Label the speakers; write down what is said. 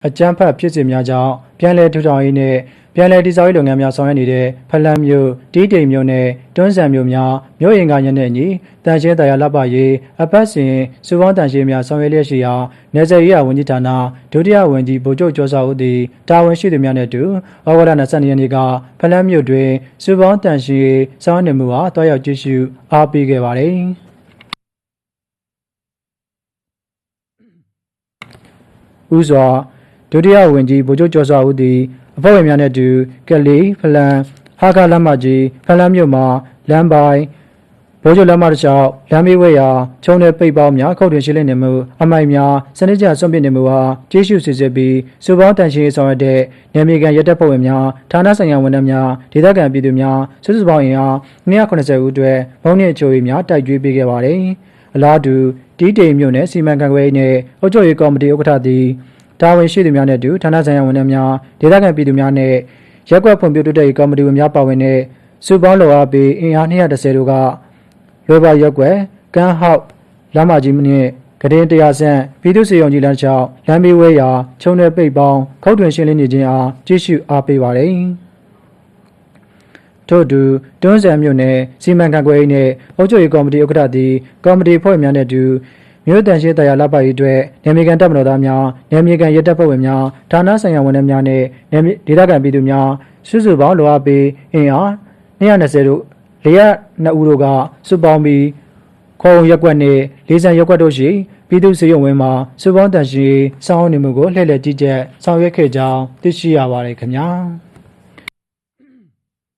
Speaker 1: အကြမ်းဖက်ဖြစ်စဉ်များကြောင့်ပြန်လည်ထူထောင်ရေးနဲ့ပြန်လည်တည်ဆောက်ရေးလုပ်ငန်းများဆောင်ရွက်နေတဲ့ဖလန်းမြို့တီးတိမ်မြို့နယ်တွန်းဆန်မြို့များမြို့ရင်ကညနဲ့ညီတန်ရှင်းတရားလှပရေးအပတ်စဉ်စုပေါင်းတန်ရှင်းများဆောင်ရွက်လျက်ရှိရာနေဆက်ရေးဝန်ကြီးဌာနဒုတိယဝန်ကြီးဗိုလ်ချုပ်ကျော်စာဦးသည်တာဝန်ရှိသူများနဲ့အတူဩဂုတ်လ22ရက်နေ့ကဖလန်းမြို့တွင်စုပေါင်းတန်ရှင်းရေးဆောင်ရွက်နေမှုအားတွားရောက်ကြည့်ရှုအားပေးခဲ့ပါသည်ဦးစွာဒုတိယဝန်ကြီးဗိုလ်ချုပ်ကျော်စွာဦးသည်အဖွဲ့ဝင်များနဲ့အတူကလေးဖလန်ဟာကလမ်းမကြီးဖလန်းမြို့မှာလမ်းပိုင်းဗိုလ်ချုပ်လမ်းမတစ်လျှောက်လမ်းမေးဝဲရာချုံတဲ့ပိတ်ပေါင်းများခုတ်တွင်ရှင်းလင်းနေမှုအမိုက်များစနစ်ကျစွန့်ပစ်နေမှုအားကျေးဇူးစစ်စစ်ပြီးစုပေါင်းတန်ရှင်းဆောင်ရွက်တဲ့နယ်မြေခံရဲတပ်ဖွဲ့ဝင်များဌာနဆိုင်ရာဝန်ထမ်းများဒေသခံပြည်သူများစုစုပေါင်းအင်အား290ဦးအတွက်ဘုံနှင့်အချို့များတိုက်ကြွေးပေးခဲ့ပါတယ်အလားတူတီးတိမ်မြို့နယ်စီမံခန့်ခွဲရေးနဲ့အုပ်ချုပ်ရေးကော်မတီဥက္ကဋ္ဌသည်တာဝန်ရှိသူများနဲ့အတူဌာနဆိုင်ရာဝန်ထမ်းများဒေသခံပြည်သူများနဲ့ရက်ကွက်ဖွံ့ဖြိုးတိုးတက်ရေးကော်မတီဝင်များပါဝင်တဲ့စုပေါင်းလောအားပေးအင်အား210တို့ကလောဘရက်ကွက်ကန်းဟောက်လမ်းမကြီးနှင့်ကဒင်းတရားဆန့်ပြည်သူ့စေယုံကြီးလမ်းလျှောက်လမ်းမေးဝဲရာချုံတဲ့ပိတ်ပေါင်းခုတ်တွင်ရှင်းလင်းနေခြင်းအားကြည့်ရှုအားပေးပါသည်ထို့သူတွန်းဆန်မြို့နယ်စီမံခန့်ခွဲရေးနှင့်အုပ်ချုပ်ရေးကော်မတီဥက္ကဋ္ဌသည်ကော်မတီဖွဲ့ဝင်များနဲ့အတူမြို့တန်ရှင်းတရားလှပရေးအတွက်နယ်မြေခံတပ်မတော်သားများနယ်မြေခံရဲတပ်ဖွဲ့ဝင်များဌာနဆိုင်ရာဝန်ထမ်းများနဲ့ဒေသခံပြည်သူများစုစုပေါင်းလောအားပေးအင်အား220တို့402ဦးတို့ကစုပေါင်းပြီးခေါုံရက်ကွက်နှင့်လေးဆန်ရက်ကွက်တို့ရှိပြည်သူ့စေယုံဝင်းမှာစုပေါင်းတန်ရှင်းဆောင်နေမှုကိုလှည့်လည်ကြီးကြပ်ဆောင်ရွက်ခဲ့ကြောင်းသိရှိရပါတယ်ခင်ဗျာ